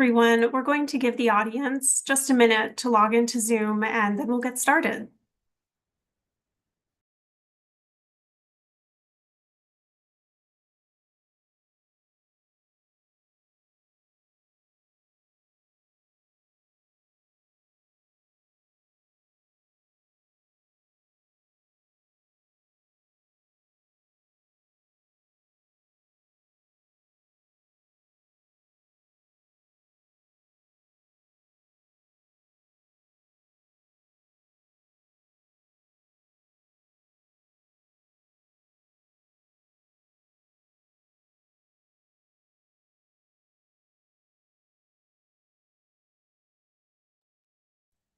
Everyone, we're going to give the audience just a minute to log into Zoom and then we'll get started.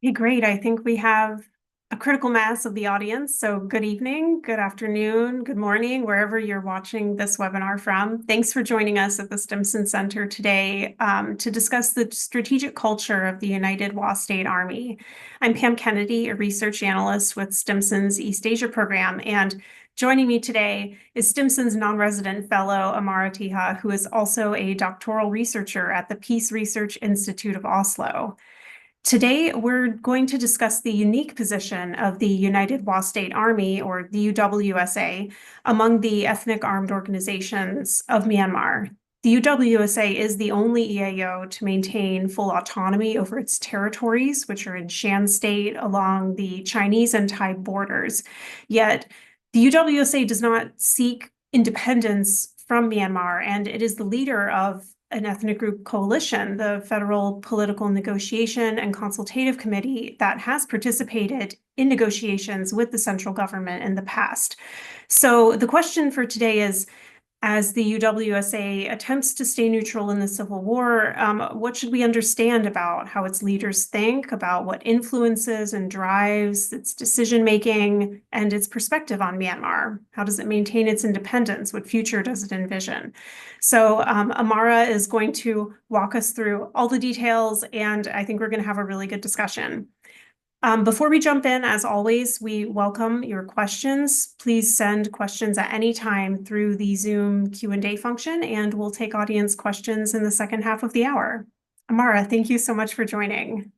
Okay, great. I think we have a critical mass of the audience. So good evening, good afternoon, good morning, wherever you're watching this webinar from. Thanks for joining us at the Stimson Center today to discuss the strategic culture of the UWSA State Army. I'm Pam Kennedy, a research analyst with Stimson's East Asia program, and joining me today is Stimson's non-resident fellow, Amara Thiha, who is also a doctoral researcher at the Peace Research Institute of Oslo. Today, we're going to discuss the unique position of the UWSA State Army, or the UWSA, among the ethnic armed organizations of Myanmar. The UWSA is the only EAO to maintain full autonomy over its territories, which are in Shan State along the Chinese and Thai borders. Yet, the UWSA does not seek independence from Myanmar, and it is the leader of an ethnic group coalition, the Federal Political Negotiation and Consultative Committee, that has participated in negotiations with the central government in the past. So the question for today is, as the UWSA attempts to stay neutral in the Civil War, what should we understand about how its leaders think, about what influences and drives its decision-making and its perspective on Myanmar? How does it maintain its independence? What future does it envision? So Amara is going to walk us through all the details, and I think we're going to have a really good discussion. Before we jump in, as always, we welcome your questions. Please send questions at any time through the Zoom Q&A function, and we'll take audience questions in the second half of the hour. Amara, thank you so much for joining.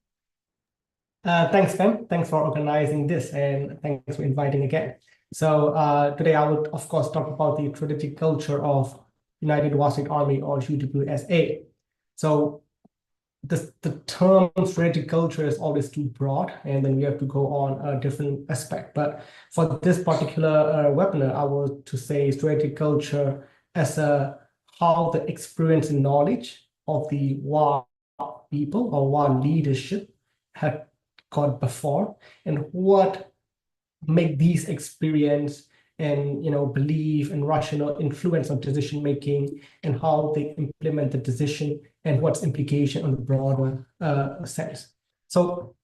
Thanks, Pam. Thanks for organizing this, and thanks for inviting again. So today I will, of course, talk about the strategic culture of UWSA State Army, or UWSA. So the term strategic culture is always too broad, and then we have to go on a different aspect. But for this particular webinar, I want to say strategic culture as how the experience and knowledge of the WA people or WA leadership have got before, and what make these experience and belief and rational influence on decision making, and how they implement the decision, and what's implication on the broader sense. So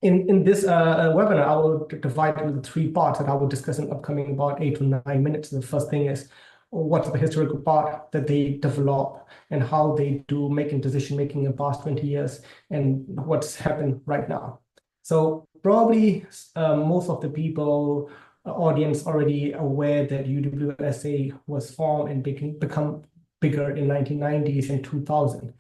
in this webinar, I will divide it into 3 parts that I will discuss in upcoming about 8 to 9 minutes. The first thing is what's the historical part that they develop, and how they do making decision making in the past 20 years, and what's happened right now. So probably most of the people audience already aware that UWSA was formed and become bigger in 1990s and 2000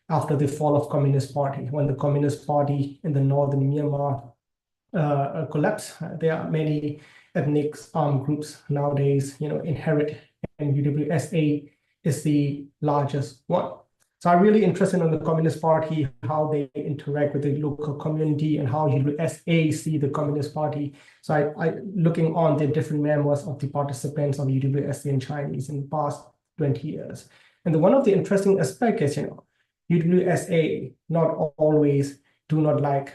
after the fall of Communist Party. When the Communist Party in the northern Myanmar collapsed, there are many ethnic armed groups nowadays inherit, and UWSA is the largest one. So I'm really interested in the Communist Party, how they interact with the local community, and how UWSA see the Communist Party. So I looking on the different members of the participants of UWSA in Chinese in the past 20 years. And one of the interesting aspects is, UWSA not always do not like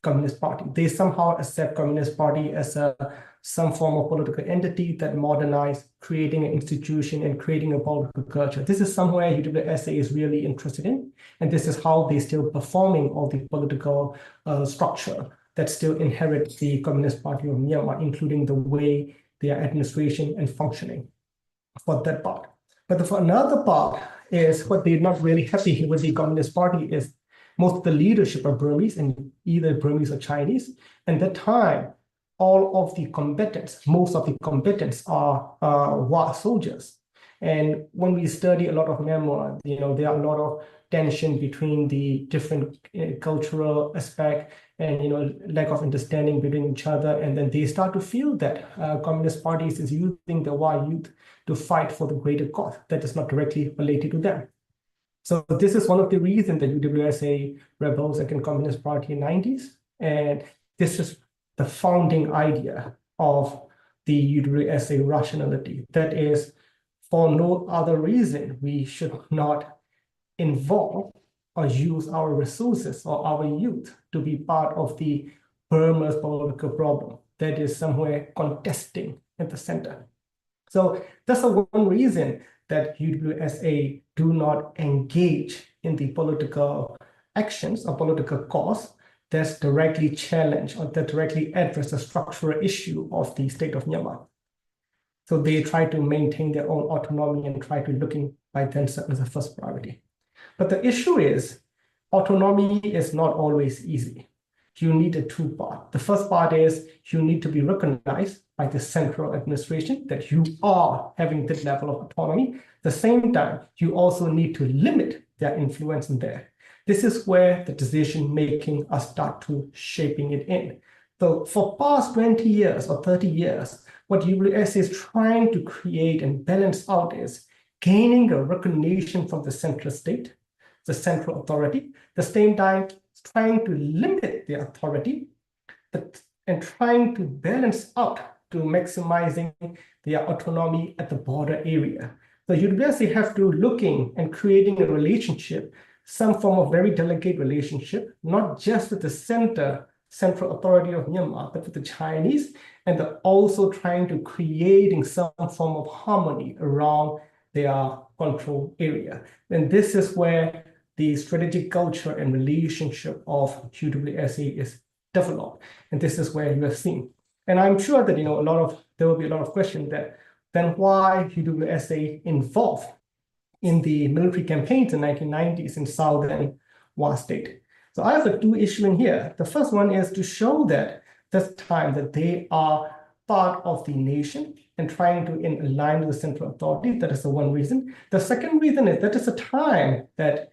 Communist Party. They somehow accept Communist Party as some form of political entity that modernize, creating an institution and creating a political culture. This is somewhere UWSA is really interested in, and this is how they still performing all the political structure that still inherits the Communist Party of Myanmar, including the way their administration and functioning for that part. But for another part is what they're not really happy with the Communist Party is most of the leadership are Burmese, and either Burmese or Chinese. And at that time, all of the combatants, most of the combatants are WA soldiers. And when we study a lot of Myanmar, there are a lot of tension between the different cultural aspect and lack of understanding between each other. And then they start to feel that communist parties is using the Wa youth to fight for the greater cause that is not directly related to them. So this is one of the reasons that UWSA rebels against Communist Party in the 90s. And this is the founding idea of the UWSA rationality. That is, for no other reason, we should not involve or use our resources or our youth to be part of the Burma's political problem that is somewhere contesting at the center. So that's the one reason that UWSA do not engage in the political actions or political cause that's directly challenge or that directly address the structural issue of the state of Myanmar. So they try to maintain their own autonomy and try to looking by themselves as a first priority. But the issue is autonomy is not always easy. You need a two part. The first part is you need to be recognized by the central administration that you are having this level of autonomy. At the same time, you also need to limit their influence in there. This is where the decision making are start to shaping it in. So for past 20 years or 30 years, what UWSA is trying to create and balance out is gaining a recognition from the central state, the central authority, at the same time trying to limit their authority, and trying to balance out to maximizing their autonomy at the border area. So UWSA have to looking and creating a relationship, some form of very delicate relationship, not just with the central authority of Myanmar, but with the Chinese, and they're also trying to creating some form of harmony around their control area. And this is where the strategic culture and relationship of UWSA is developed. And this is where you have seen. And I'm sure that there will be a lot of questions that then why UWSA involved in the military campaigns in 1990s in southern Wa State. So I have two issues in here. The first one is to show that this time that they are part of the nation and trying to align with the central authority. That is the one reason. The second reason is that is a time that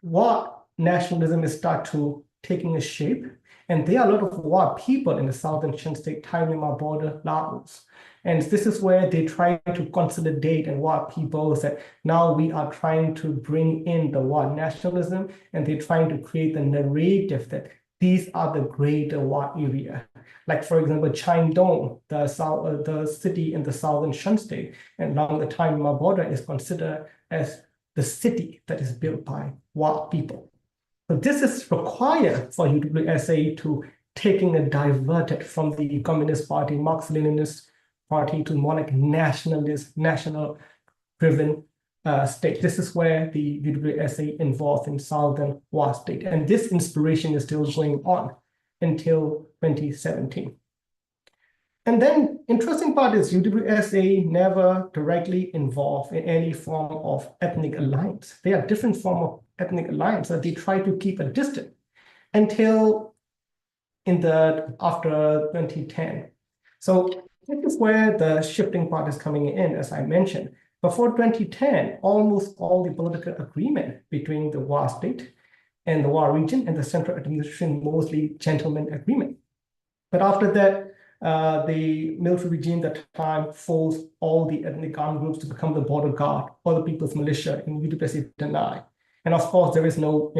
Wa nationalism is start to taking a shape, and there are a lot of Wa people in the southern Shan State, Thai-Myanmar border, Laos. And this is where they try to consolidate and Wa people that now we are trying to bring in the Wa nationalism, and they're trying to create the narrative that these are the greater Wa area. Like, for example, Dong, the city in the southern Shan State, and along the Thai-Myanmar border is considered as the city that is built by Wa people. So this is required for UWSA to taking a diverted from the Communist Party, Marxist-Leninist party to more like nationalist, national-driven state. This is where the UWSA involved in southern Wa State. And this inspiration is still going on until 2017. And then interesting part is UWSA never directly involved in any form of ethnic alliance. There are different forms of ethnic alliance that they try to keep a distance until after 2010. So this is where the shifting part is coming in, as I mentioned. Before 2010, almost all the political agreement between the Wa State and the Wa region and the central administration, mostly gentleman agreement. But after that, the military regime at the time forced all the ethnic armed groups to become the border guard or the people's militia, and UWSA denied. And of course, there is no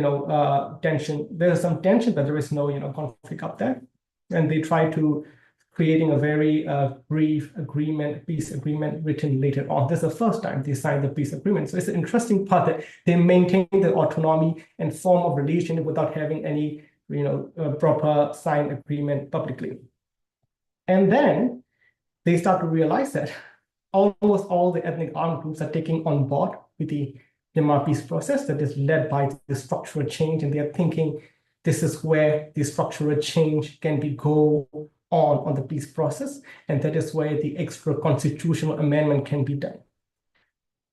tension. There is some tension, but there is no conflict up there. And they try to creating a very brief agreement, peace agreement written later on. This is the first time they signed the peace agreement. So it's an interesting part that they maintain the autonomy and form of relation without having any proper signed agreement publicly. And then they start to realize that almost all the ethnic armed groups are taking on board with the Myanmar peace process that is led by the structural change, and they are thinking this is where the structural change can be go on the peace process, and that is where the extra constitutional amendment can be done.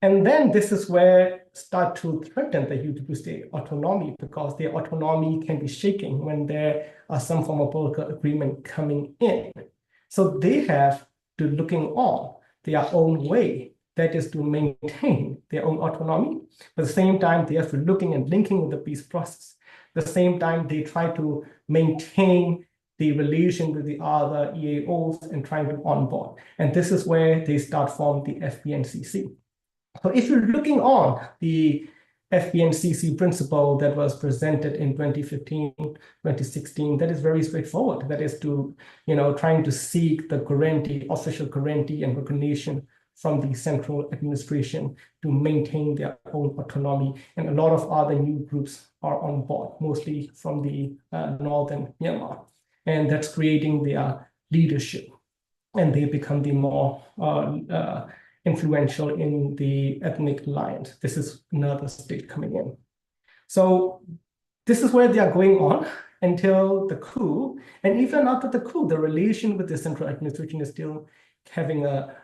And then this is where start to threaten the UWSA autonomy, because their autonomy can be shaken when there are some form of political agreement coming in. So they have to looking on their own way that is to maintain their own autonomy. But at the same time, they have to looking and linking with the peace process. At the same time, they try to maintain the relation with the other EAOs and trying to onboard. And this is where they start from the FPNCC. So if you're looking on the FPNCC principle that was presented in 2015, 2016, that is very straightforward. That is to, trying to seek the guarantee, official guarantee and recognition from the central administration to maintain their own autonomy. And a lot of other new groups are on board, mostly from the northern Myanmar. And that's creating their leadership. And they become the more influential in the ethnic alliance. This is another state coming in. So this is where they are going on until the coup. And even after the coup, the relation with the central administration is still having a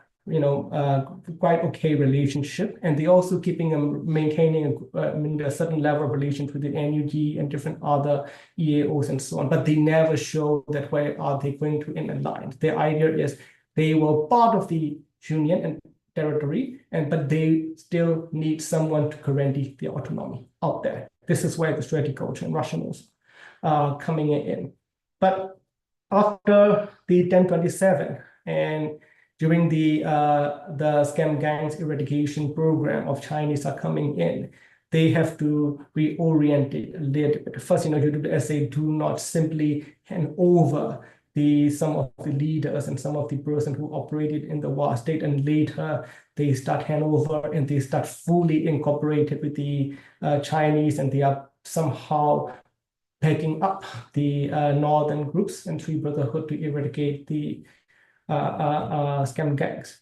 quite okay relationship, and they also maintaining a certain level of relations with the NUG and different other EAOs and so on. But they never show that where are they going to in alliance. Their idea is they were part of the union and territory, but they still need someone to guarantee their autonomy out there. This is where the strategic culture and rationals are coming in. But after the 1027 and during the scam gangs eradication program of Chinese are coming in, they have to reorient it a little bit. First, UWSA do not simply hand over some of the leaders and some of the person who operated in the UWSA state, and later they start hand over and they start fully incorporated with the Chinese, and they are somehow picking up the northern groups and Three Brotherhood to eradicate the scam gangs.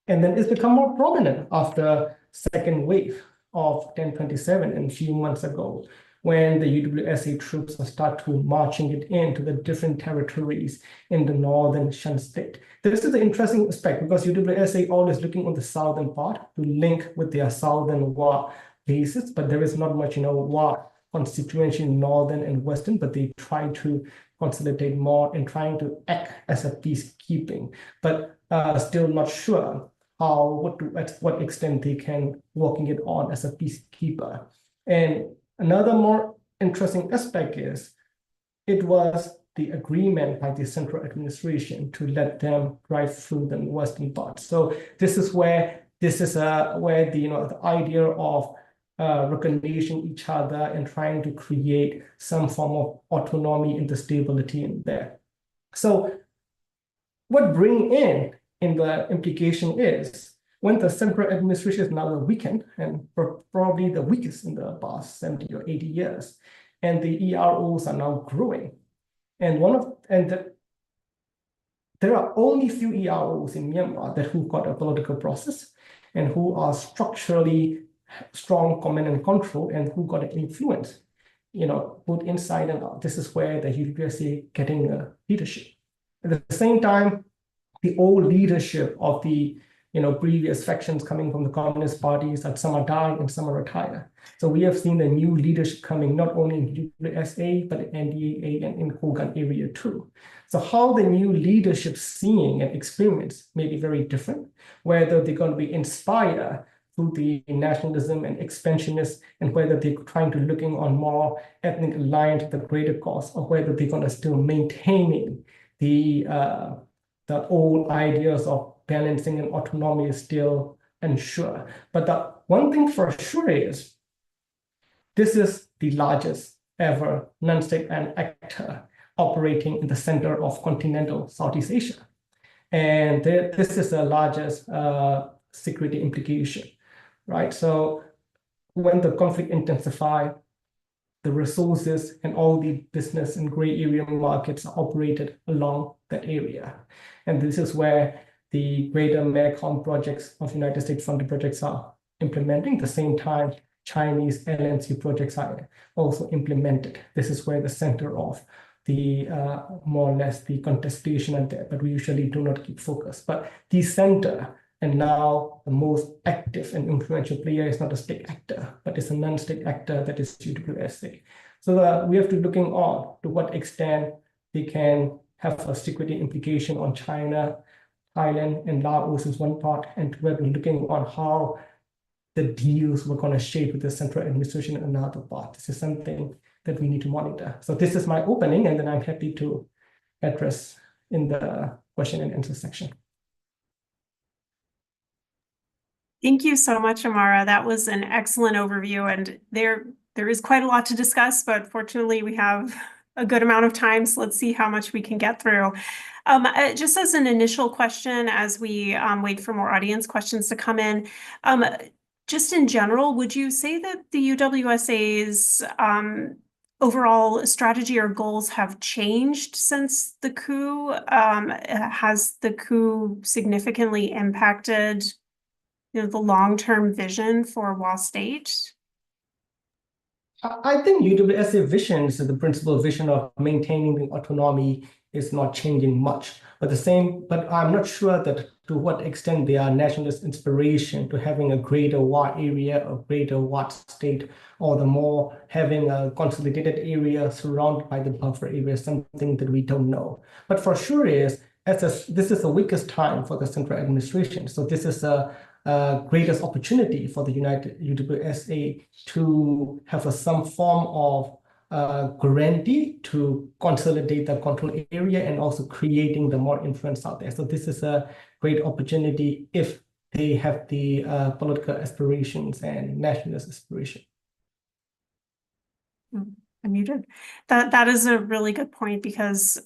And then it's become more prominent after second wave of 1027 and a few months ago, when the UWSA troops start to marching it into the different territories in the northern Shan State. This is the interesting aspect, because UWSA always looking on the southern part to link with their southern UWA bases, but there is not much, UWA constituency in northern and western, but they try to consolidate more and trying to act as a peacekeeping, but still not sure at what extent they can working it on as a peacekeeper. And another more interesting aspect is it was the agreement by the central administration to let them drive through the western part. So this is where the idea of recognition each other and trying to create some form of autonomy and the stability in there. So what bring in the implication is when the central administration is now weakened and probably the weakest in the past 70 or 80 years, and the EROs are now growing. There are only few EROs in Myanmar who got a political process and who are structurally strong command and control and who got an influence, both inside and out. This is where the UWSA getting leadership. At the same time, the old leadership of the previous factions coming from the communist parties, that some are dying and some are retired. So we have seen the new leadership coming not only in UWSA, but in NDAA and in Kogan area too. So how the new leadership seeing and experience may be very different, whether they're going to be inspired through the nationalism and expansionist, and whether they're trying to looking on more ethnic alliance at the greater cause, or whether they're going to still maintaining the old ideas of balancing and autonomy is still unsure. But the one thing for sure is this is the largest ever non-state actor operating in the center of continental Southeast Asia. And this is the largest security implication, right? So when the conflict intensifies, the resources and all the business and gray area markets are operated along that area. And this is where the greater Mekong projects of United States funded projects are implementing. At the same time, Chinese LNC projects are also implemented. This is where the center of the more or less the contestation are there, but we usually do not keep focus. But the center, and now the most active and influential player is not a state actor, but it's a non-state actor, that is UWSA. So we have to looking on to what extent they can have a security implication on China, Thailand and Laos is one part, and we're looking on how the deals were going to shape with the central administration in another part. This is something that we need to monitor. So this is my opening, and then I'm happy to address in the question and answer section. Thank you so much, Amara. That was an excellent overview, and there is quite a lot to discuss, but fortunately we have a good amount of time, so let's see how much we can get through. Just as an initial question, as we wait for more audience questions to come in, just in general, would you say that the UWSA's overall strategy or goals have changed since the coup? Has the coup significantly impacted the long-term vision for WA State? I think UWSA vision, so the principal vision of maintaining the autonomy, is not changing much. But I'm not sure that to what extent they are nationalist inspiration to having a greater WA area, a greater WA state, or the more having a consolidated area surrounded by the buffer area, something that we don't know. But for sure this is the weakest time for the central administration. So this is a greatest opportunity for the United UWSA to have some form of guarantee to consolidate the control area and also creating the more influence out there. So this is a great opportunity if they have the political aspirations and nationalist aspiration. I'm muted. That is a really good point, because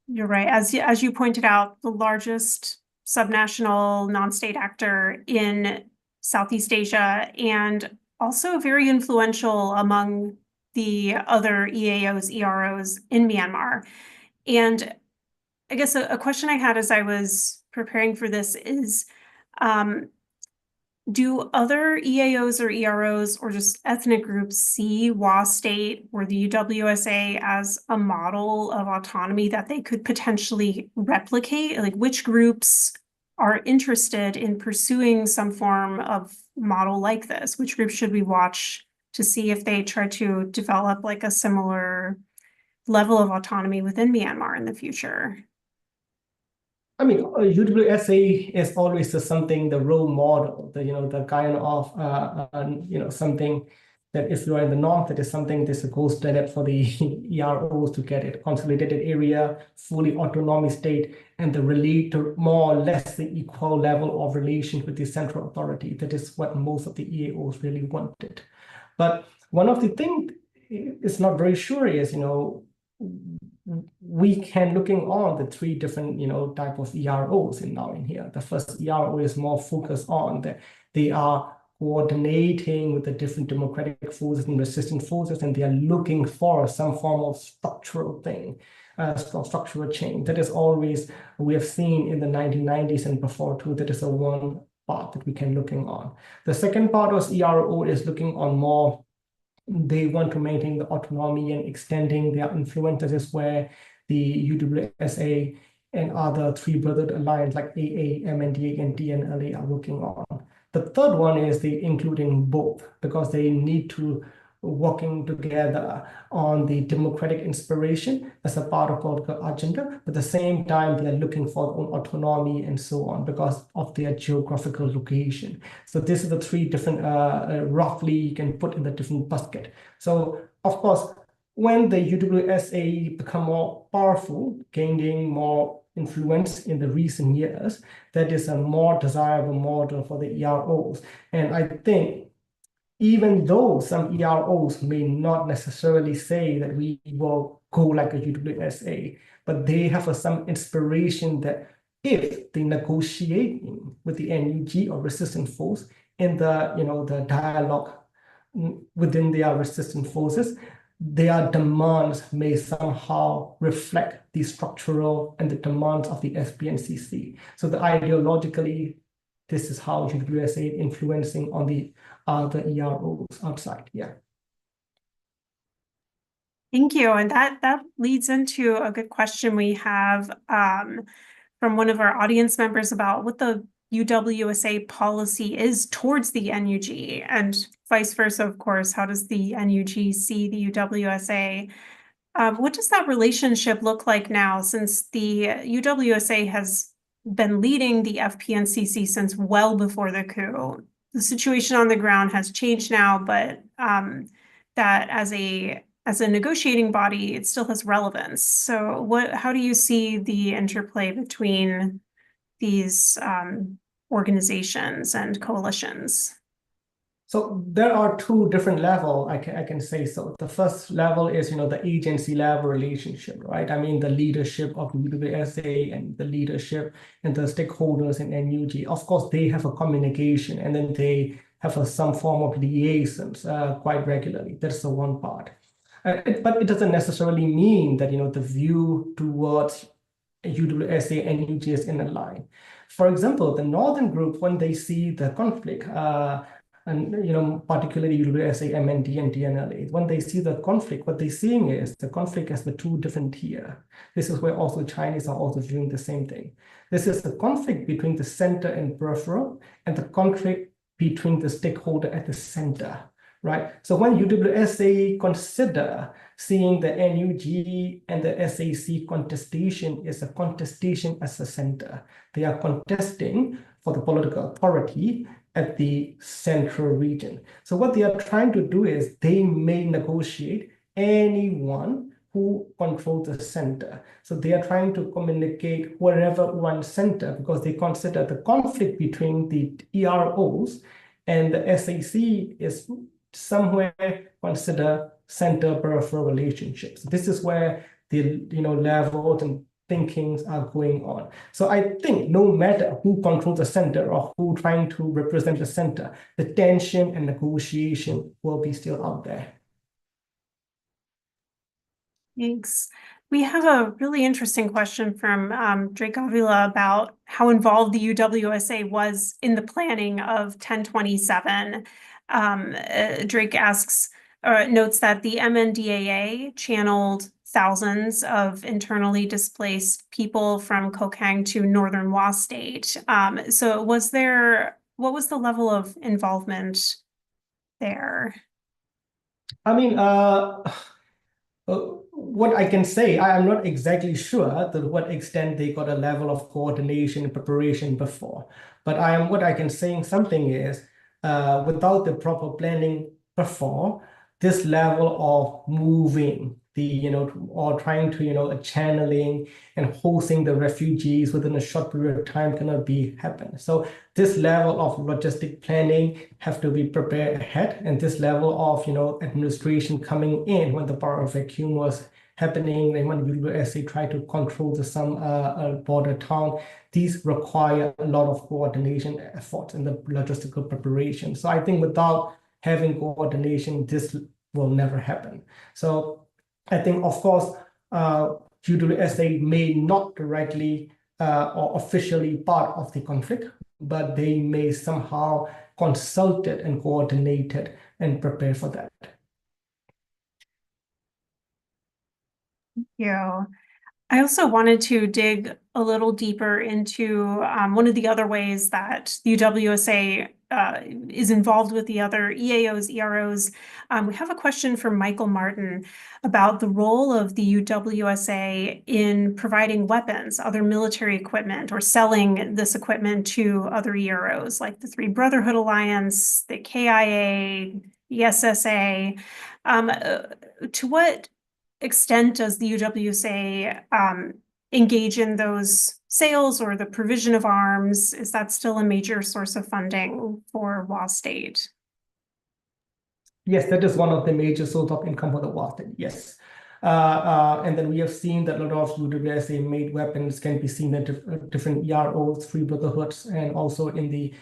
you're right. As you pointed out, the largest subnational non-state actor in Southeast Asia, and also very influential among the other EAOs, EROs in Myanmar. And I guess a question I had as I was preparing for this is, do other EAOs or EROs or just ethnic groups see WA State or the UWSA as a model of autonomy that they could potentially replicate? Like, which groups are interested in pursuing some form of model like this? Which groups should we watch to see if they try to develop like a similar level of autonomy within Myanmar in the future? I mean, UWSA is always the role model, the kind of, something that if you are in the north, that is something that's a gold standard for the EROs to get it, consolidated area, fully autonomy state, and the relate to more or less the equal level of relation with the central authority. That is what most of the EAOs really wanted. But one of the things is not very sure is, we can looking on the three different, type of EROs in here. The first ERO is more focused on that they are coordinating with the different democratic forces and resistant forces, and they are looking for some form of structural thing, structural change. That is always, we have seen in the 1990s and before too, that is a one part that we can looking on. The second part of ERO is looking on more, they want to maintain the autonomy and extending their influence. That is where the UWSA and other three brothered alliance like AA, MNDA, and TNLA are working on. The third one is the including both, because they need to working together on the democratic inspiration as a part of political agenda. But at the same time, they are looking for their own autonomy and so on because of their geographical location. So this is the three different, roughly you can put in the different basket. So of course, when the UWSA become more powerful, gaining more influence in the recent years, that is a more desirable model for the EROs. And I think even though some EROs may not necessarily say that we will go like a UWSA, but they have some inspiration that if they negotiating with the NUG or resistant force in the the dialogue within their resistant forces, their demands may somehow reflect the structural and the demands of the FPNCC. So the ideologically, this is how UWSA influencing on the other EROs outside. Yeah. Thank you. And that leads into a good question we have from one of our audience members about what the UWSA policy is towards the NUG, and vice versa, of course. How does the NUG see the UWSA? What does that relationship look like now, since the UWSA has been leading the FPNCC since well before the coup. The situation on the ground has changed now, but that as a negotiating body, it still has relevance. So how do you see the interplay between these organizations and coalitions? So there are two different levels, I can say so. The first level is, the agency level relationship, right? I mean, the leadership of UWSA and the leadership and the stakeholders in NUG. Of course, they have a communication and then they have some form of liaisons quite regularly. That's the one part. But it doesn't necessarily mean that, the view towards UWSA and NUG is in a line. For example, the Northern group, when they see the conflict, and particularly UWSA, MND, and DNLA, when they see the conflict, what they're seeing is the conflict as the two different tiers. This is where also Chinese are also viewing the same thing. This is the conflict between the center and peripheral, and the conflict between the stakeholder at the center, right? So when UWSA consider seeing the NUG and the SAC contestation is a contestation as a center, they are contesting for the political authority at the central region. So what they are trying to do is they may negotiate anyone who controls the center. So they are trying to communicate wherever one center, because they consider the conflict between the EROs and the SAC is somewhere consider center peripheral relationships. This is where the levels and thinkings are going on. So I think no matter who controls the center or who trying to represent the center, the tension and negotiation will be still out there. Thanks. We have a really interesting question from Drake Avila about how involved the UWSA was in the planning of 1027. Drake notes that the MNDAA channeled thousands of internally displaced people from Kokang to northern UWSA State. So what was the level of involvement there? I mean, what I can say, I'm not exactly sure to what extent they got a level of coordination and preparation before. But what I can say something is, without the proper planning before, this level of moving or trying to, channeling and hosting the refugees within a short period of time cannot be happen. So this level of logistic planning have to be prepared ahead, and this level of, administration coming in when the power vacuum was happening and when UWSA tried to control some border town, these require a lot of coordination efforts in the logistical preparation. So I think without having coordination, this will never happen. So I think, of course, UWSA may not directly or officially part of the conflict, but they may somehow consulted and coordinated and prepare for that. Thank you. I also wanted to dig a little deeper into one of the other ways that the UWSA is involved with the other EAOs, EROs. We have a question from Michael Martin about the role of the UWSA in providing weapons, other military equipment, or selling this equipment to other EROs, like the Three Brotherhood Alliance, the KIA, the SSA. To what extent does the UWSA engage in those sales or the provision of arms? Is that still a major source of funding for UWSA State? Yes, that is one of the major sources of income for the UWSA State, yes. And then we have seen that a lot of UWSA made weapons can be seen at different EROs, Three Brotherhoods, and also in the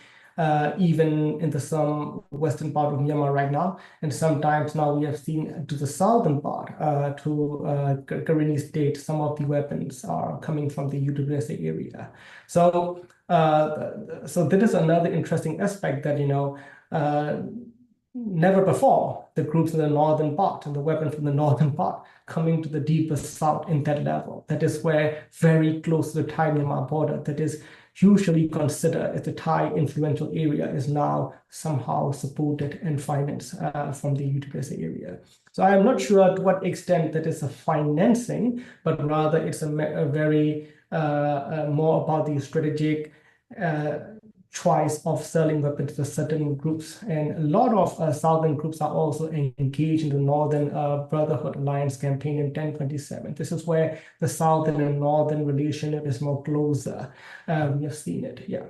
even in some western part of Myanmar right now. And sometimes now we have seen to the southern part, to Karenni State, some of the weapons are coming from the UWSA area. So, so that is another interesting aspect that, never before the groups in the northern part and the weapons from the northern part coming to the deepest south in that level. That is where very close to the Thai Myanmar border, that is usually considered as the Thai influential area is now somehow supported and financed from the UWSA area. So I'm not sure to what extent that is a financing, but rather it's a very more about the strategic choice of selling weapons to certain groups. And a lot of southern groups are also engaged in the Northern Brotherhood Alliance campaign in 1027. This is where the southern and northern relationship is more closer. We have seen it, yeah.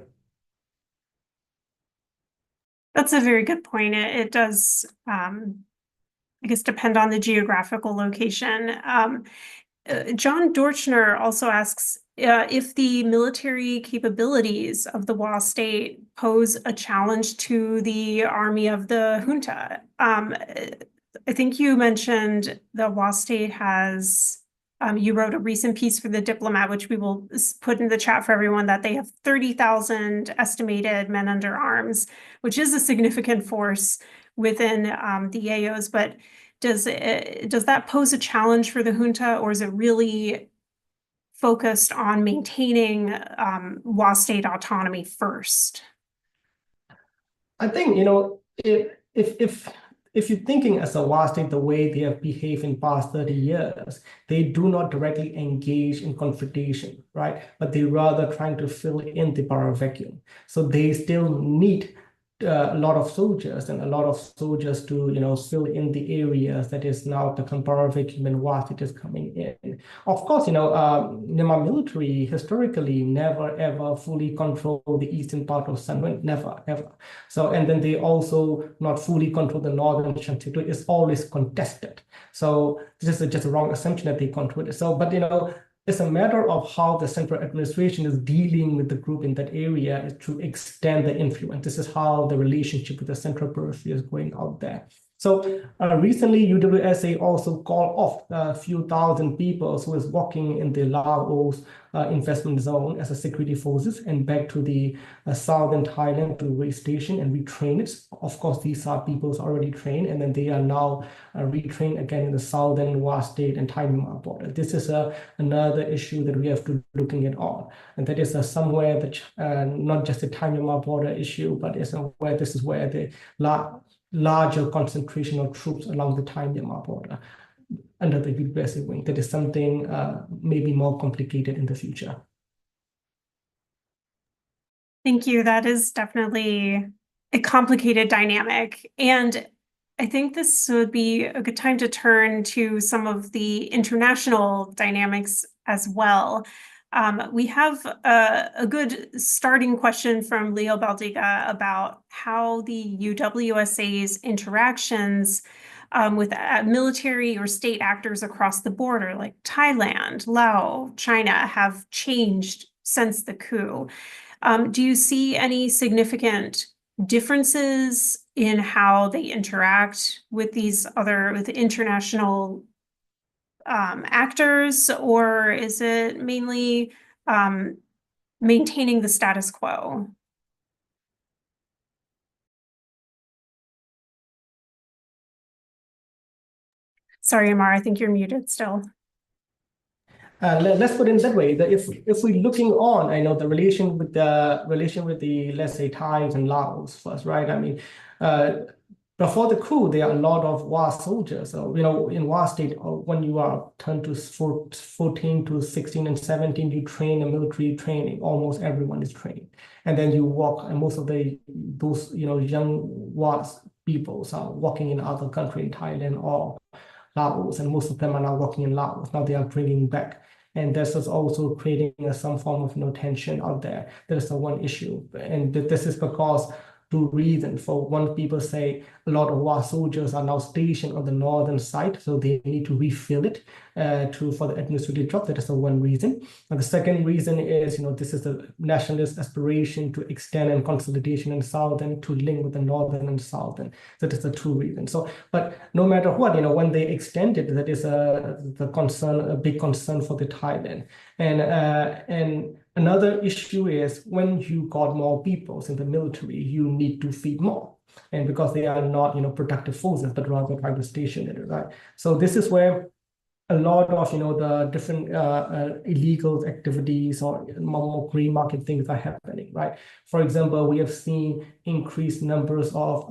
That's a very good point. It does, I guess, depend on the geographical location. John Dorchner also asks if the military capabilities of the UWSA state pose a challenge to the army of the junta. I think you mentioned the UWSA state has, you wrote a recent piece for the Diplomat, which we will put in the chat for everyone, that they have 30,000 estimated men under arms, which is a significant force within the AOs, but does that pose a challenge for the junta, or is it really focused on maintaining UWSA state autonomy first? I think, if you're thinking as a UWSA state the way they have behaved in past 30 years, they do not directly engage in confrontation, right? But they rather trying to fill in the power vacuum. So they still need a lot of soldiers and a lot of soldiers to fill in the areas that is now the power vacuum and what it is coming in. Of course, Myanmar military historically never ever fully control the eastern part of Sun, never ever. So, and then they also not fully control the northern Shan State. It's always contested. So this is just a wrong assumption that they control it. So, but it's a matter of how the central administration is dealing with the group in that area to extend the influence. This is how the relationship with the central periphery is going out there. So recently, UWSA also called off a few thousand people who is working in the Laos investment zone as a security forces and back to the southern Thailand to re-station and retrain it. Of course, these are people already trained, and then they are now retrained again in the southern UWSA state and Thai Myanmar border. This is another issue that we have to looking at on, and that is somewhere that not just the Thai Myanmar border issue, but is where this is where the larger concentration of troops along the Thai Myanmar border under the UWSA wing. That is something maybe more complicated in the future. Thank you. That is definitely a complicated dynamic. And I think this would be a good time to turn to some of the international dynamics as well. We have a good starting question from Leo Baldiga about how the UWSA's interactions with military or state actors across the border, like Thailand, Laos, China, have changed since the coup. Do you see any significant differences in how they interact with these with international actors, or is it mainly maintaining the status quo? Sorry, Amara, I think you're muted still. Let's put it that way. That if we're looking on, I know the relation with the let's say Thais and Laos first, right? I mean, before the coup, there are a lot of UWSA soldiers. So, in UWSA state, when you are turned to 14 to 16 and 17, you train a military training. Almost everyone is trained. And then you walk, and most of those young UWSA people are working in other country, in Thailand or Laos, and most of them are now working in Laos. Now they are bringing back. And this is also creating some form of tension out there. That is the one issue. And this is because two reasons. For one, people say a lot of UWSA soldiers are now stationed on the northern side, so they need to refill it for the administrative job. That is the one reason. And the second reason is, this is the nationalist aspiration to extend and consolidation in southern to link with the northern and southern. That is the two reasons. So, but no matter what, when they extend it, that is a big concern for the Thailand. And another issue is when you got more people in the military, you need to feed more. And because they are not, productive forces, but rather trying to station it, right? So this is where a lot of the different illegal activities or more green market things are happening, right? For example, we have seen increased numbers of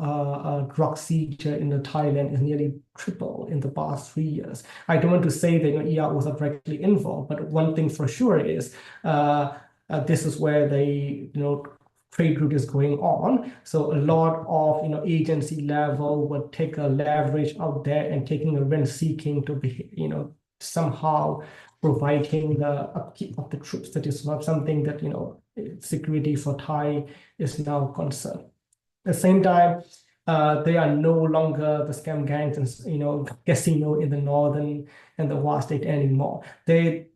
drug seizure in the Thailand is nearly triple in the past 3 years. I don't want to say that EROs are directly involved, but one thing for sure is this is where they trade route is going on. So a lot of agency level would take a leverage out there and taking a rent seeking to be somehow providing the upkeep of the troops. That is not something that security for Thai is now concerned. At the same time, they are no longer the scam gangs and casino in the northern and the WA state anymore.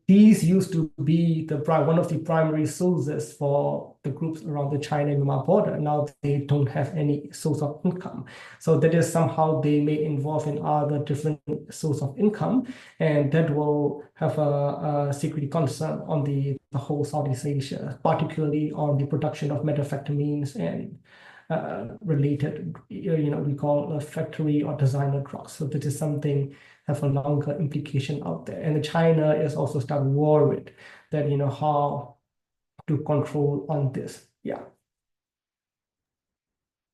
These used to be one of the primary sources for the groups around the China-Myanmar border. Now they don't have any source of income. So that is somehow they may involve in other different source of income, and that will have a security concern on the whole Southeast Asia, particularly on the production of methamphetamines and related, we call a factory or designer drugs. So that is something have a longer implication out there. And China is also start worried that, how to control on this. Yeah.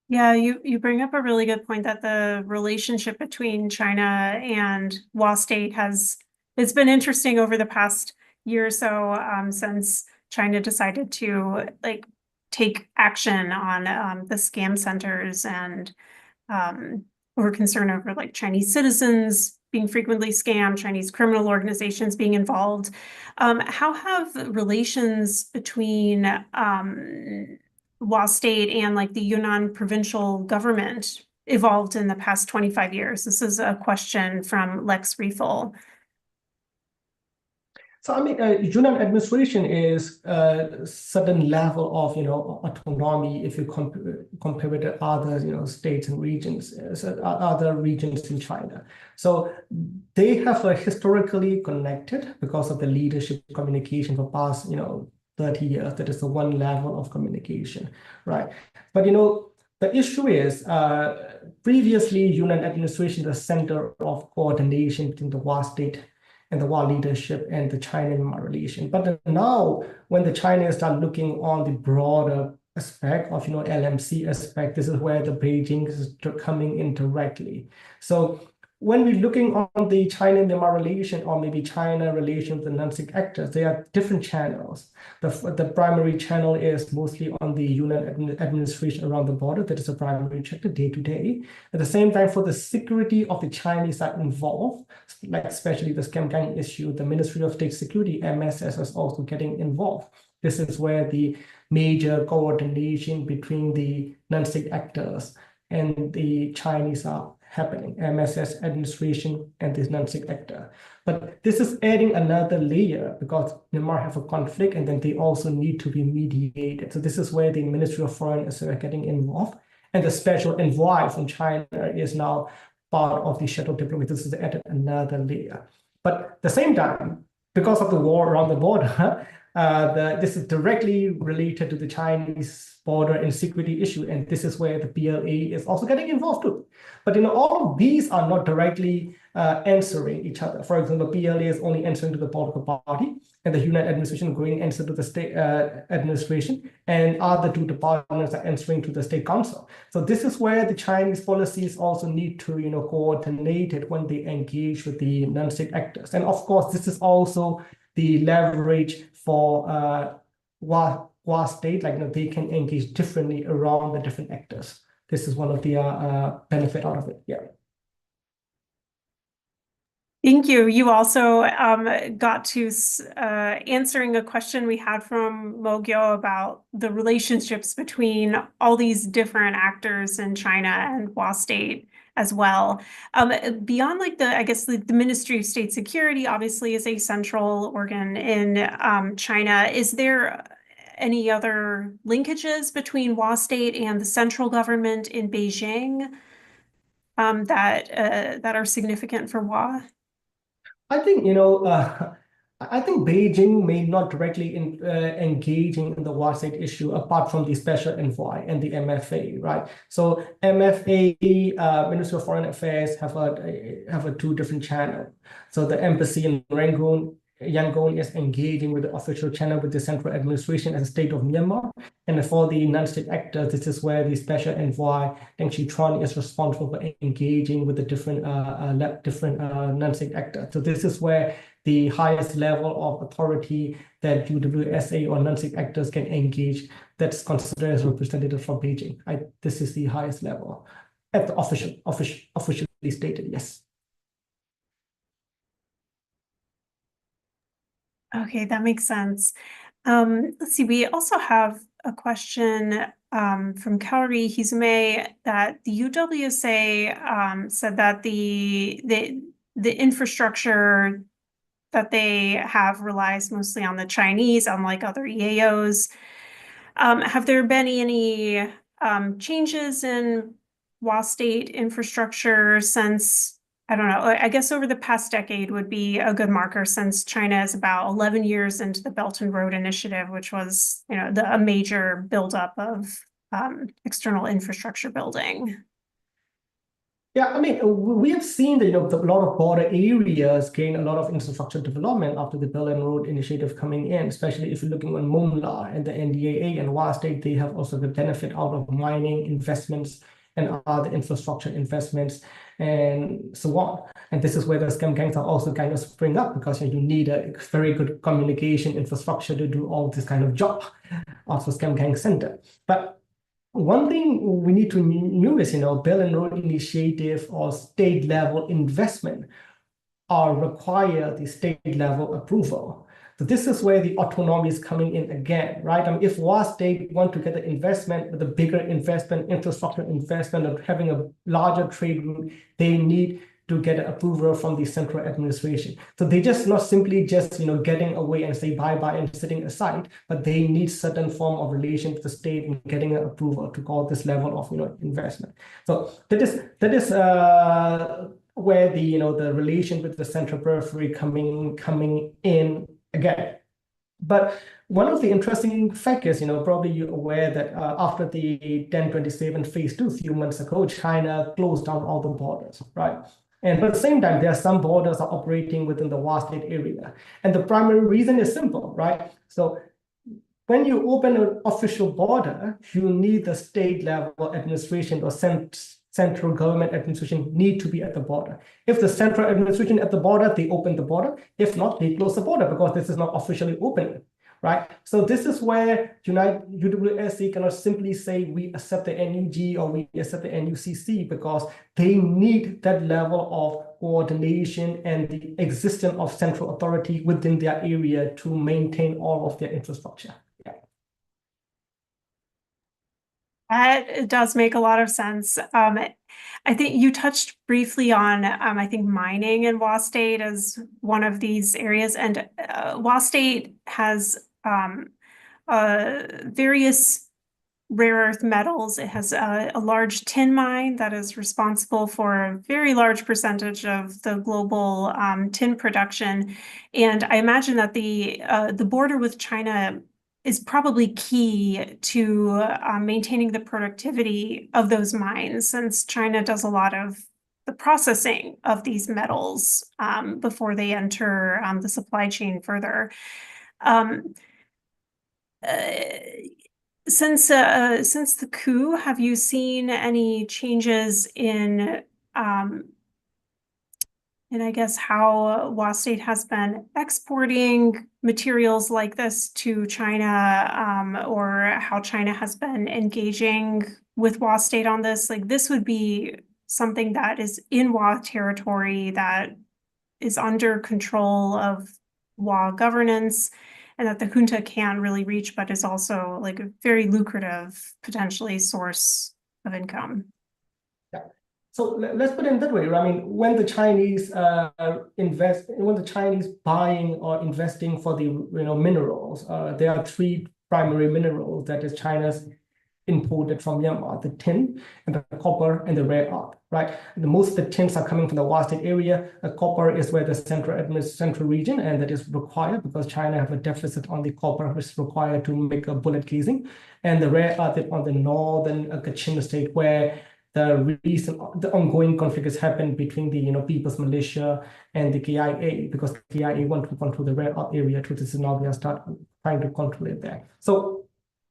Yeah, you bring up a really good point that the relationship between China and WA State it's been interesting over the past year or so, since China decided to take action on the scam centers, and we're concerned over Chinese citizens being frequently scammed, Chinese criminal organizations being involved. How have relations between WA State and the Yunnan provincial government evolved in the past 25 years? This is a question from Lex Riefel. So I mean, Yunnan administration is a certain level of autonomy if you compare with the other states and regions, other regions in China. So they have historically connected because of the leadership communication for past 30 years. That is the one level of communication, right? But the issue is previously Yunnan administration is the center of coordination between the WA state and the WA leadership and the China-Myanmar relation. But now, when the Chinese start looking on the broader aspect of LMC aspect, this is where the Beijing is coming in directly. So when we're looking on the China-Myanmar relation, or maybe China relation with the non-state actors, there are different channels. The primary channel is mostly on the Yunnan administration around the border. That is a primary check day to day. At the same time, for the security of the Chinese are involved, like especially the scam gang issue, the Ministry of State Security, MSS, is also getting involved. This is where the major coordination between the non-state actors and the Chinese are happening, MSS administration and this non-state actor. But this is adding another layer because Myanmar have a conflict and then they also need to be mediated. So this is where the Ministry of Foreign is getting involved. And the special envoy from China is now part of the shadow diplomacy. This is added another layer. But at the same time, because of the war around the border, this is directly related to the Chinese border and security issue, and this is where the PLA is also getting involved too. But all of these are not directly answering each other. For example, PLA is only answering to the political party, and the Yunnan administration going answer to the state administration, and other two departments are answering to the state council. So this is where the Chinese policies also need to coordinate it when they engage with the non-state actors. And of course, this is also the leverage for WA state, they can engage differently around the different actors. This is one of the benefit out of it. Yeah. Thank you. You also got to answering a question we had from Mogyo about the relationships between all these different actors in China and WA state as well. Beyond I guess the Ministry of State Security obviously is a central organ in China. Is there any other linkages between WA state and the central government in Beijing that are significant for WA? I think, I think Beijing may not directly engaging in the War State issue apart from the special envoy and the MFA, right? So MFA, Ministry of Foreign Affairs, have a two different channel. So the embassy in Yangon is engaging with the official channel with the central administration as a state of Myanmar. And for the non-state actors, this is where the special envoy Deng Xitron is responsible for engaging with the different non-state actors. So this is where the highest level of authority that UWSA or non-state actors can engage that's considered as representative from Beijing. This is the highest level at the officially stated, yes. Okay, that makes sense. Let's see, we also have a question from Kaori Hizume that the UWSA said that the infrastructure that they have relies mostly on the Chinese, unlike other EAOs. Have there been any changes in UWSA state infrastructure since, I don't know, I guess over the past decade would be a good marker since China is about 11 years into the Belt and Road Initiative, which was, a major buildup of external infrastructure building. Yeah, I mean, we have seen that, a lot of border areas gain a lot of infrastructure development after the Belt and Road Initiative coming in, especially if you're looking on Mumla and the NDAA and UWSA State, they have also the benefit out of mining investments and other infrastructure investments and so on. And this is where the scam gangs are also kind of spring up because you need a very good communication infrastructure to do all this kind of job of the scam gang center. But one thing we need to know is, Belt and Road Initiative or state level investment require the state level approval. So this is where the autonomy is coming in again, right? I mean, if UWSA State want to get the investment, with a bigger investment, infrastructure investment, of having a larger trade route, they need to get an approval from the central administration. So they just not simply just getting away and say bye-bye and sitting aside, but they need certain form of relation to the state and getting an approval to call this level of investment. So that is where the relation with the central periphery coming in again. But one of the interesting factors, probably you're aware that after the 1027 phase 2 a few months ago, China closed down all the borders, right? And but at the same time, there are some borders are operating within the UWSA State area. And the primary reason is simple, right? So when you open an official border, you need the state level administration or central government administration need to be at the border. If the central administration at the border, they open the border. If not, they close the border because this is not officially open. Right. So this is where UWSA cannot simply say we accept the NUG or we accept the NUCC because they need that level of coordination and the existence of central authority within their area to maintain all of their infrastructure. Yeah. It does make a lot of sense. I think you touched briefly on, I think mining in UWSA State as one of these areas, and UWSA State has various rare earth metals. It has a large tin mine that is responsible for a very large percentage of the global tin production. And I imagine that the border with China is probably key to maintaining the productivity of those mines, since China does a lot of the processing of these metals before they enter the supply chain further. Since the coup, have you seen any changes in I guess how UWSA State has been exporting materials like this to China, or how China has been engaging with UWSA State on this? Like, this would be something that is in UWSA territory that is under control of UWSA governance, and that the junta can really reach, but is also like a very lucrative, potentially, source of income. Yeah. So let's put it in that way. I mean, when the Chinese when the Chinese buying or investing for the minerals, there are three primary minerals that is China's imported from Myanmar: the tin and the copper and the rare earth. right? Most of the tins are coming from the UWSA State area. Copper is where the central region, and that is required because China have a deficit on the copper, which is required to make a bullet casing. And the rare earth on the northern Kachin state, where the ongoing conflict has happened between the People's Militia and the KIA, because KIA want to control the rare earth area. To this is now we are trying to control it there. So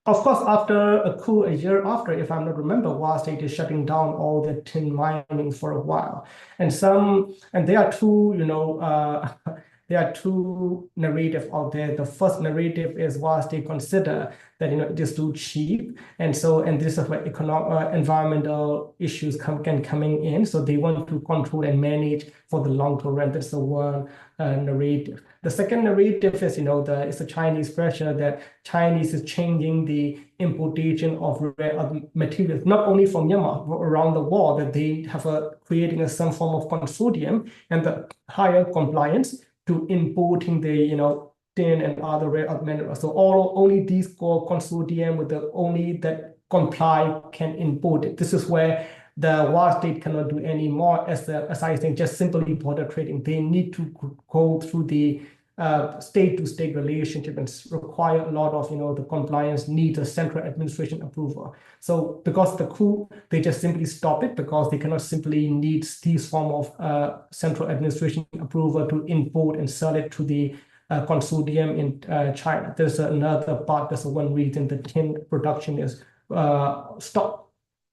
of course, after a coup, a year after, if I'm not remember, UWSA State is shutting down all the tin mining for a while, and there are two, there are two narratives out there. The first narrative is UWSA State consider that it is too cheap, and this is where environmental issues coming in. So they want to control and manage for the long-term rent. That's the one narrative. The second narrative is, it's a Chinese pressure that Chinese is changing the importation of rare earth materials, not only from Myanmar, but around the world, that they have creating some form of consortium and the higher compliance to importing the, tin and other rare earth minerals. So only these core consortium with the only that comply can import it. This is where the UWSA State cannot do any more as I think just simply border trading. They need to go through the state-to-state relationship and require a lot of the compliance needs a central administration approval. So because the coup, they just simply stop it because they cannot simply need these form of central administration approval to import and sell it to the consortium in China. There's another part. There's one reason the tin production is stopped.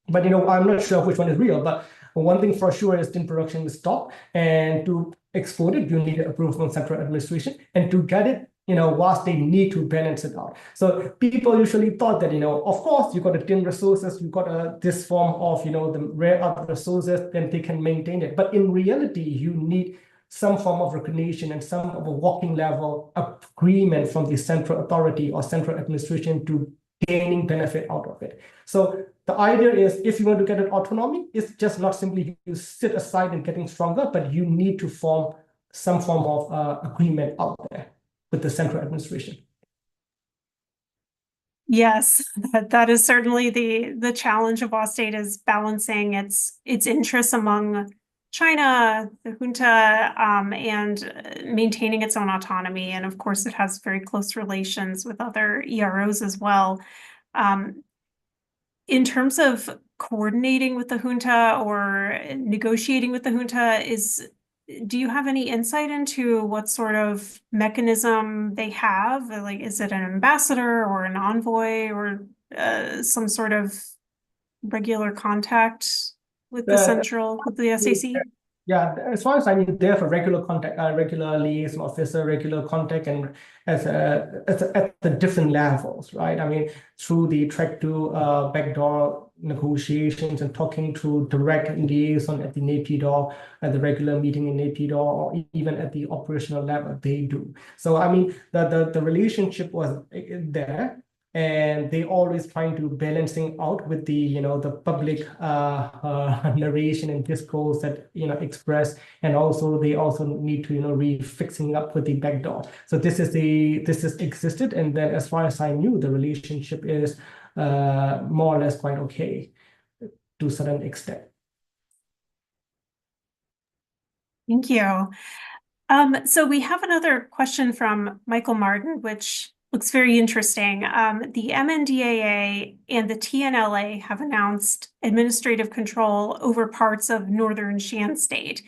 But I'm not sure which one is real. But one thing for sure is tin production is stopped, and to export it, you need approval from central administration, and to get it, UWSA State need to balance it out. So people usually thought that of course you got the tin resources, you got this form of the rare earth resources, then they can maintain it. But in reality, you need some form of recognition and some of a working level agreement from the central authority or central administration to gaining benefit out of it. So the idea is, if you want to get an autonomy, it's just not simply you sit aside and getting stronger, but you need to form some form of agreement out there with the central administration. Yes, that is certainly the challenge of UWSA State, is balancing its interests among China, the junta, and maintaining its own autonomy. And of course, it has very close relations with other EROs as well. In terms of coordinating with the junta or negotiating with the junta, do you have any insight into what sort of mechanism they have? Like, is it an ambassador or an envoy or some sort of regular contact with the SAC? Yeah, as far as I mean, they have a regular contact, regular liaison officer, regular contact, and at the different levels, right? I mean, through the track to backdoor negotiations and talking to direct liaison at the Naypyidaw, at the regular meeting in Naypyidaw, or even at the operational level, they do. So I mean, the relationship was there. And they always trying to balancing out with the the public narration and discourse that express, and also they also need to refixing up with the backdoor. So this is existed, and then as far as I knew, the relationship is more or less quite okay to a certain extent. Thank you. So we have another question from Michael Martin, which looks very interesting. The MNDAA and the TNLA have announced administrative control over parts of northern Shan State,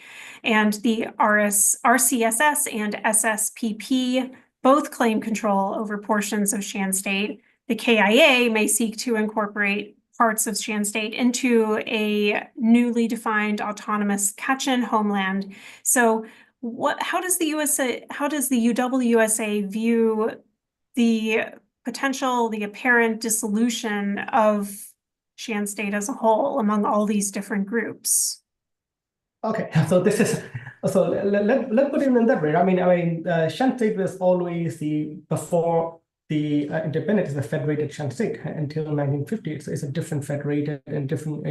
and the RCSS and SSPP both claim control over portions of Shan State. The KIA may seek to incorporate parts of Shan State into a newly defined autonomous Kachin homeland. So how does the UWSA view the apparent dissolution of Shan State as a whole among all these different groups? Okay, so let's put it in that way. I mean, Shan State was always before the independence, the federated Shan State until 1950. It's a different federated and different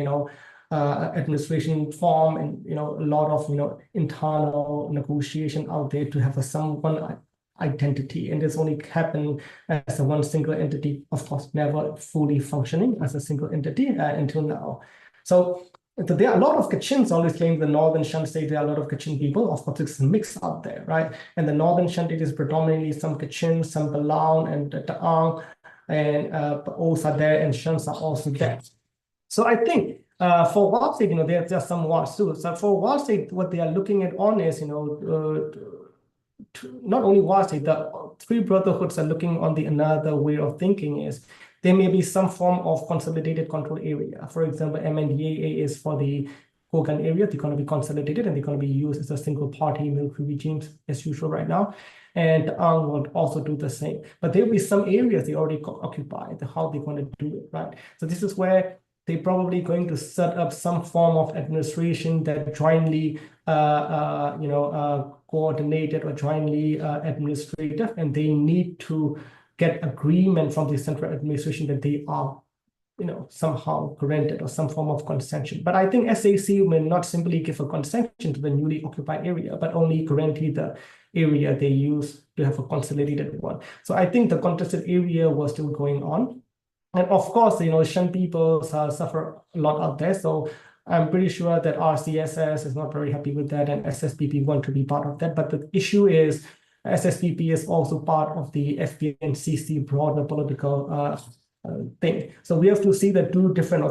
administration form, and a lot of internal negotiation out there to have one identity, and this only happened as a one single entity, of course, never fully functioning as a single entity until now. So there are a lot of Kachins always claim the northern Shan State, there are a lot of Kachin people. Of course, it's a mix out there, right? And the northern Shan State is predominantly some Kachin, some Palau, and Taang, and Os are there, and Shans are also there. So I think for Wall State, there's just some wars too. So for Wall State, what they are looking at on is, not only Wall State, the three brotherhoods are looking on the another way of thinking is there may be some form of consolidated control area. For example, MNDAA is for the Kogan area. They're going to be consolidated and they're going to be used as a single party military regime as usual right now. And Ang will also do the same. But there will be some areas they already occupy, how they're going to do it, right? So this is where they're probably going to set up some form of administration that jointly, coordinated or jointly administrative, and they need to get agreement from the central administration that they are, somehow granted or some form of concession. But I think SAC may not simply give a concession to the newly occupied area, but only guarantee the area they use to have a consolidated one. So I think the contested area was still going on. And of course, Shan people suffer a lot out there. So I'm pretty sure that RCSS is not very happy with that, and SSPP want to be part of that. But the issue is SSPP is also part of the FPNCC broader political thing. So we have to see the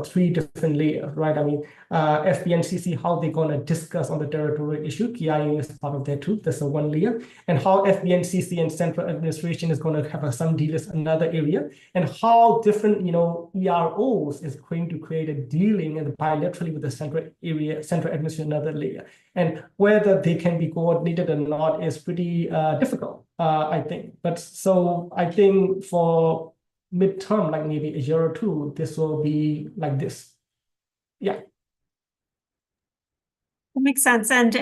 three different layers, right? I mean, FPNCC, how they're going to discuss on the territorial issue. KIA is part of that too. That's a one layer. And how FPNCC and central administration is going to have some deal is another area. And how different, EROs is going to create a dealing and bilaterally with the central administration, another layer. And whether they can be coordinated or not is pretty difficult, I think. But so I think for midterm, like maybe a year or two, this will be like this. Yeah. That makes sense. And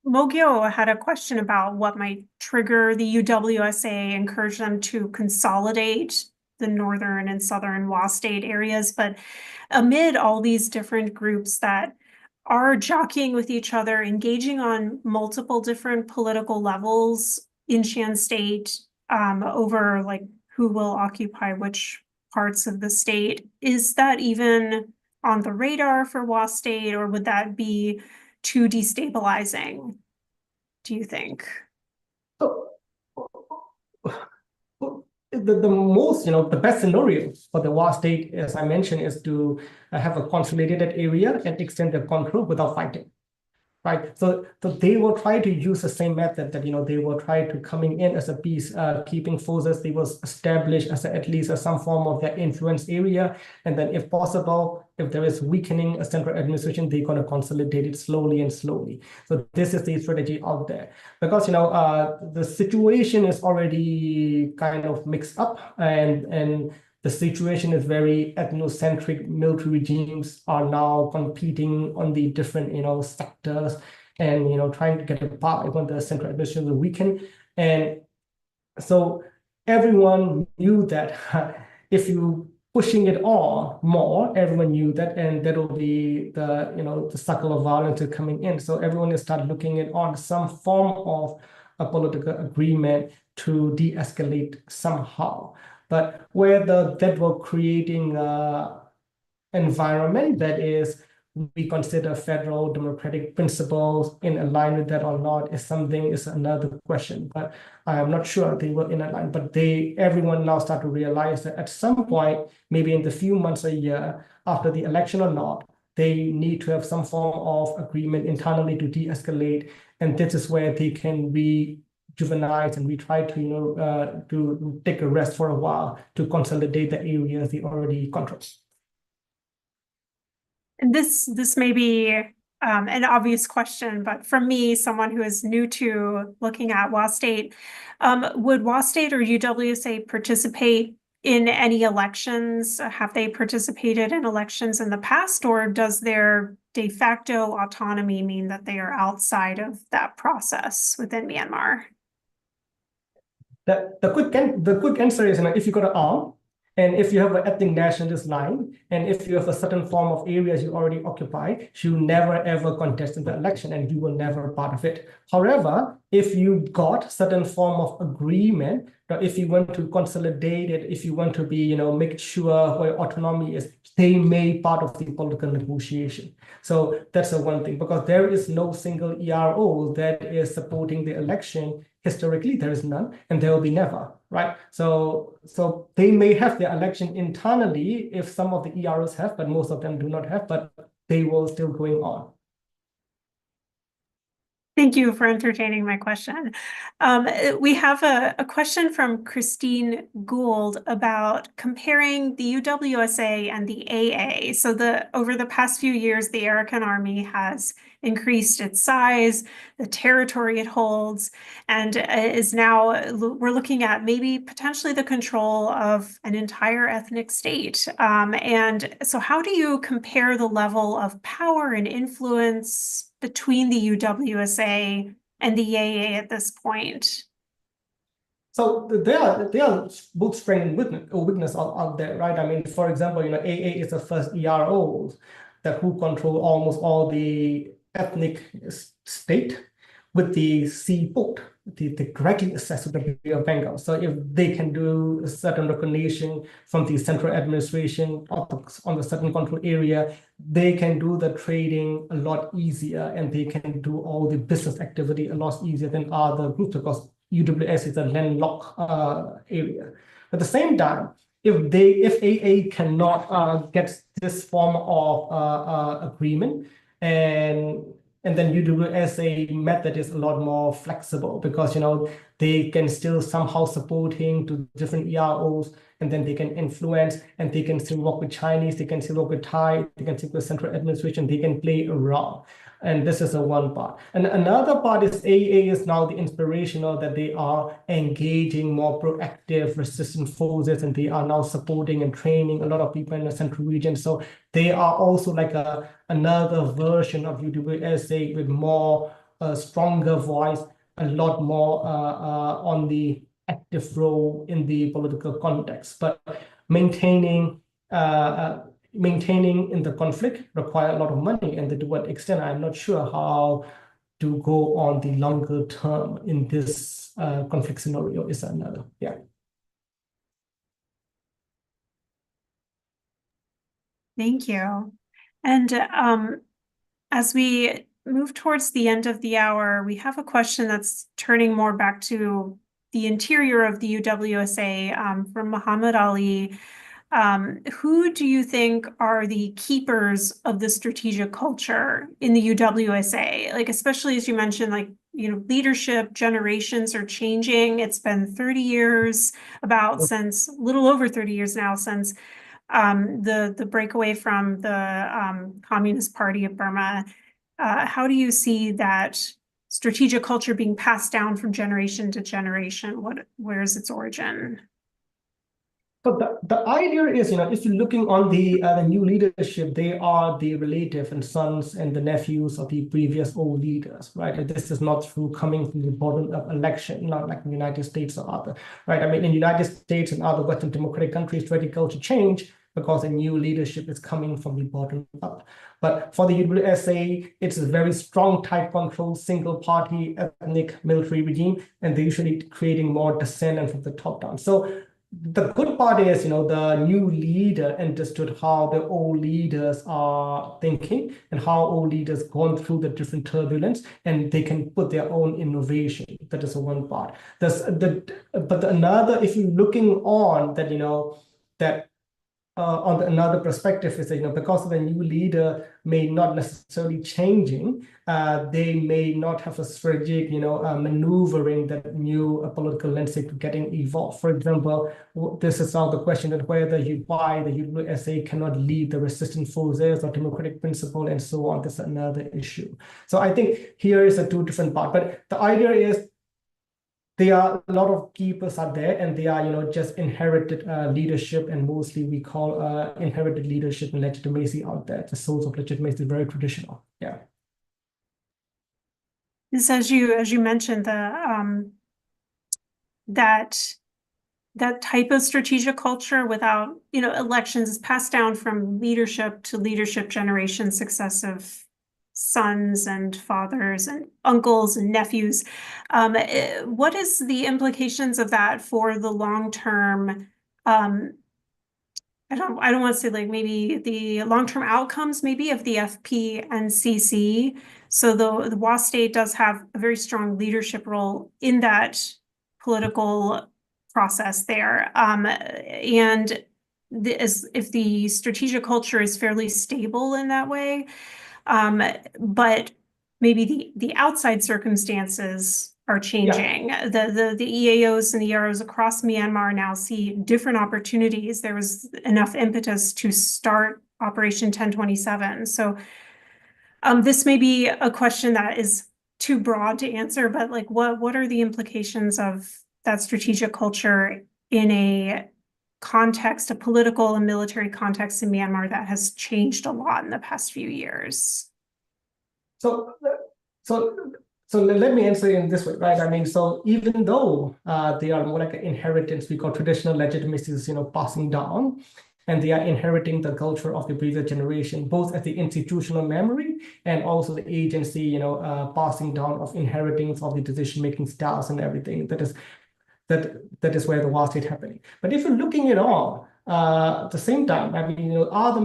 Mogyo had a question about what might trigger the UWSA, encourage them to consolidate the northern and southern WA state areas. But amid all these different groups that are jockeying with each other, engaging on multiple different political levels in Shan State over like who will occupy which parts of the state, is that even on the radar for WA State, or would that be too destabilizing, do you think? So the most, the best scenario for the WA State, as I mentioned, is to have a consolidated area and extend their control without fighting. Right, so they will try to use the same method that they will try to coming in as a peace keeping forces. They will establish as at least some form of their influence area, and then if possible, if there is weakening a central administration, they're going to consolidate it slowly and slowly. So this is the strategy out there, because the situation is already kind of mixed up, and the situation is very ethnocentric. Military regimes are now competing on the different, sectors, and trying to get a part when the central administration will weaken. And so everyone knew that if you pushing it on more, everyone knew that, and that will be the cycle of violence coming in. So everyone is start looking at on some form of a political agreement to de-escalate somehow. But whether that will creating environment that is we consider federal democratic principles in line with that or not is another question. But I am not sure they were in line. But everyone now start to realize that at some point, maybe in the few months, a year after the election or not, they need to have some form of agreement internally to de-escalate, and this is where they can rejuvenate, and we try to take a rest for a while to consolidate the areas they already control. And this may be an obvious question, but for me, someone who is new to looking at WA State, would WA State or UWSA participate in any elections? Have they participated in elections in the past, or does their de facto autonomy mean that they are outside of that process within Myanmar? The quick answer is, if you go to ARM, And if you have an ethnic nationalist line, and if you have a certain form of areas you already occupy, you never ever contest in the election and you will never be part of it. However, if you got certain form of agreement, if you want to consolidate it, if you want to be, make sure where autonomy is, they may part of the political negotiation. So that's the one thing, because there is no single ERO that is supporting the election. Historically, there is none, and there will be never, right? So they may have their election internally if some of the EROs have, but most of them do not have, but they will still going on. Thank you for entertaining my question. We have a question from Christine Gould about comparing the UWSA and the AA. So over the past few years, the Arakan Army has increased its size, the territory it holds, and is now, we're looking at maybe potentially the control of an entire ethnic state. And so how do you compare the level of power and influence between the UWSA and the AA at this point? So there are both strength and weakness out there, right? I mean, for example, AA is the first ERO that who control almost all the ethnic state with the seaport, the directly access to the Bay of Bengal. So if they can do a certain recognition from the central administration on the certain control area, they can do the trading a lot easier, and they can do all the business activity a lot easier than other groups, because UWS is a landlocked area. At the same time, if AA cannot get this form of agreement, and then UWSA method is a lot more flexible, because they can still somehow supporting to different EROs, and then they can influence, and they can still work with Chinese, they can still work with Thai, they can still work with central administration, they can play around. And this is the one part. And another part is AA is now the inspirational, that they are engaging more proactive resistant forces, and they are now supporting and training a lot of people in the central region. So they are also like another version of UWSA with more stronger voice, a lot more on the active role in the political context. But maintaining in the conflict require a lot of money, and to what extent, I'm not sure how to go on the longer term in this conflict scenario is another. Yeah. Thank you. And as we move towards the end of the hour, we have a question that's turning more back to the interior of the UWSA from Muhammad Ali. Who do you think are the keepers of the strategic culture in the UWSA? Like, especially as you mentioned, like, leadership generations are changing. It's been 30 years since a little over 30 years now since the breakaway from the Communist Party of Burma. How do you see that strategic culture being passed down from generation to generation? Where's its origin? But the idea is, if you're looking on the new leadership, they are the relative and sons and the nephews of the previous old leaders, right? And this is not through coming from the bottom of election, not like the United States or other, right? I mean, in the United States and other Western democratic countries, strategic culture change because a new leadership is coming from the bottom up. But for the UWSA, it's a very strong, tight control, single party, ethnic military regime, and they're usually creating more dissent and from the top down. So the good part is, the new leader understood how the old leaders are thinking and how old leaders gone through the different turbulence, and they can put their own innovation. That is the one part. But another, if you're looking on that, that on another perspective is that, because the new leader may not necessarily changing, they may not have a strategic, maneuvering that new political landscape getting evolved. For example, this is now the question that whether why the UWSA cannot lead the resistant forces or democratic principle and so on. That's another issue. So I think here is a two different part, but the idea is there are a lot of keepers out there, and they are, just inherited leadership, and mostly we call inherited leadership and legitimacy out there. The source of legitimacy is very traditional. Yeah. This, as you mentioned, that that type of strategic culture without, elections is passed down from leadership to leadership generation, successive sons and fathers and uncles and nephews. What is the implications of that for the long-term, I don't want to say like maybe the long-term outcomes maybe of the FPNCC. So the WA state does have a very strong leadership role in that political process there. And if the strategic culture is fairly stable in that way, but maybe the outside circumstances are changing. The EAOs and the EROs across Myanmar now see different opportunities. There was enough impetus to start Operation 1027. So this may be a question that is too broad to answer, but like what are the implications of that strategic culture in a context, a political and military context in Myanmar that has changed a lot in the past few years? So let me answer in this way, right? I mean, so even though they are more like an inheritance, we call traditional legitimacies, passing down, and they are inheriting the culture of the previous generation, both as the institutional memory and also the agency, passing down of inheritance of the decision-making styles and everything. That is where the war state happening. But if you're looking at all, at the same time, I mean,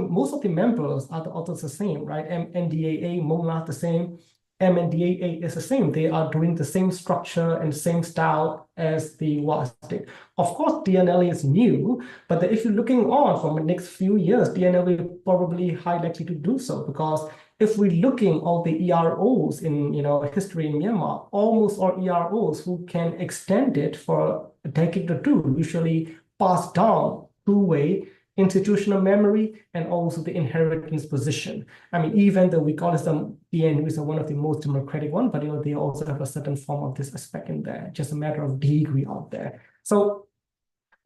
most of the members are also the same, right? NDAA, MONA, the same. MNDAA is the same. They are doing the same structure and same style as the WA state. Of course, DNL is new, but if you're looking on from the next few years, DNL will probably high likely to do so, because if we're looking all the EROs in history in Myanmar, almost all EROs who can extend it for a decade or two usually pass down two-way institutional memory and also the inheritance position. I mean, even though we call it the DNUs are one of the most democratic one, but they also have a certain form of this aspect in there, just a matter of degree out there. So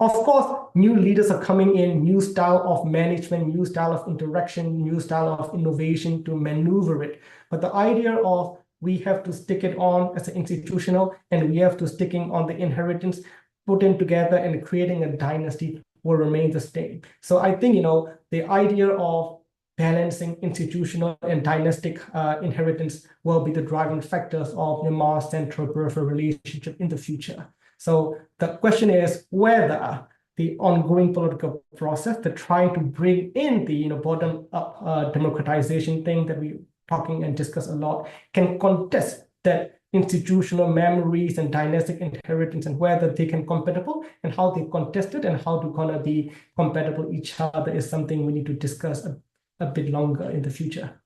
of course, new leaders are coming in, new style of management, new style of interaction, new style of innovation to maneuver it. But the idea of we have to stick it on as an institutional and we have to sticking on the inheritance, putting together and creating a dynasty will remain the same. So I think, the idea of balancing institutional and dynastic inheritance will be the driving factors of Myanmar's central-peripheral relationship in the future. So the question is whether the ongoing political process, the trying to bring in the bottom-up democratization thing that we talking and discuss a lot, can contest that institutional memories and dynastic inheritance, and whether they can compatible and how they contest it and how to kind of be compatible each other is something we need to discuss a bit longer in the future.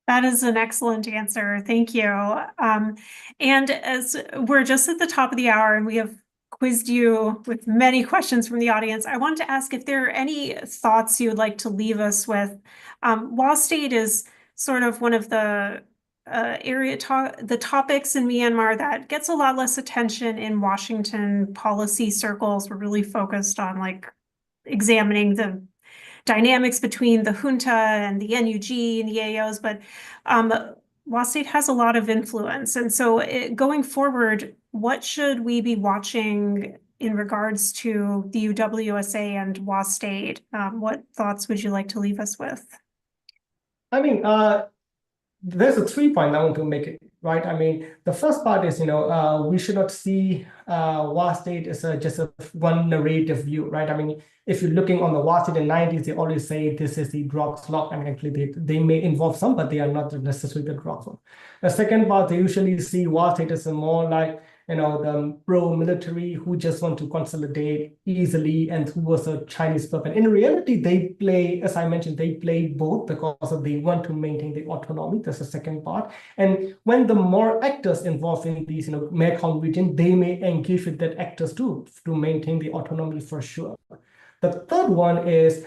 That is an excellent answer. Thank you. And as we're just at the top of the hour and we have quizzed you with many questions from the audience, I wanted to ask if there are any thoughts you would like to leave us with. WA state is sort of one of the the topics in Myanmar that gets a lot less attention in Washington policy circles. We're really focused on like examining the dynamics between the junta and the NUG and the AOs, but WA state has a lot of influence. And so going forward, what should we be watching in regards to the UWSA and WA state? What thoughts would you like to leave us with? I mean, there's a 3 point I want to make it, right? I mean, the first part is, we should not see WA state as just a one narrative view, right? I mean, if you're looking on the WA state in the 90s, they always say this is the drugs lock. I mean, actually, they may involve some, but they are not necessarily the drugs one. The second part, they usually see WA state as a more like, the pro-military who just want to consolidate easily and who was a Chinese puppet. In reality, they play, as I mentioned, they play both because they want to maintain the autonomy. That's the second part. And when the more actors involved in these, Mekong region, they may engage with that actors too to maintain the autonomy for sure. The third one is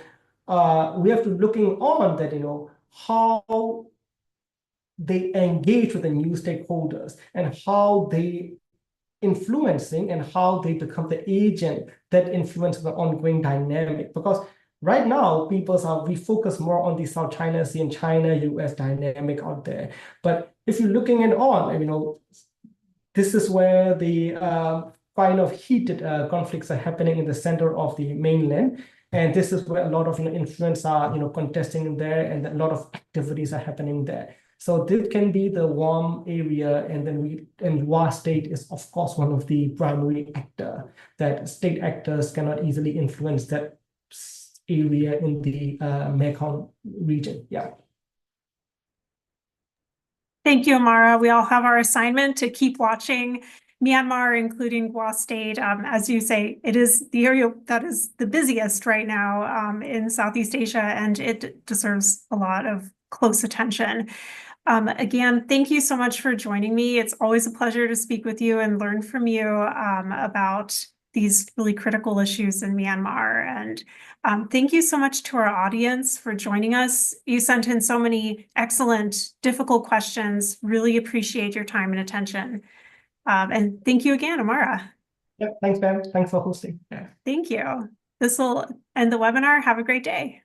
we have to looking on that, how they engage with the new stakeholders and how they influencing and how they become the agent that influences the ongoing dynamic. Because right now, we focus more on the South China Sea and China-US dynamic out there. But if you're looking at this is where the kind of heated conflicts are happening in the center of the mainland. And this is where a lot of influence are contesting there, and a lot of activities are happening there. So this can be the warm area, and then UWA state is of course one of the primary actor that state actors cannot easily influence that area in the Mekong region. Yeah. Thank you, Amara. We all have our assignment to keep watching Myanmar, including UWA State. As you say, it is the area that is the busiest right now in Southeast Asia, and it deserves a lot of close attention. Again, thank you so much for joining me. It's always a pleasure to speak with you and learn from you about these really critical issues in Myanmar. And thank you so much to our audience for joining us. You sent in so many excellent, difficult questions. Really appreciate your time and attention. And thank you again, Amara. Yeah, thanks, Pam. Thanks for hosting. Yeah. Thank you. This will end the webinar. Have a great day.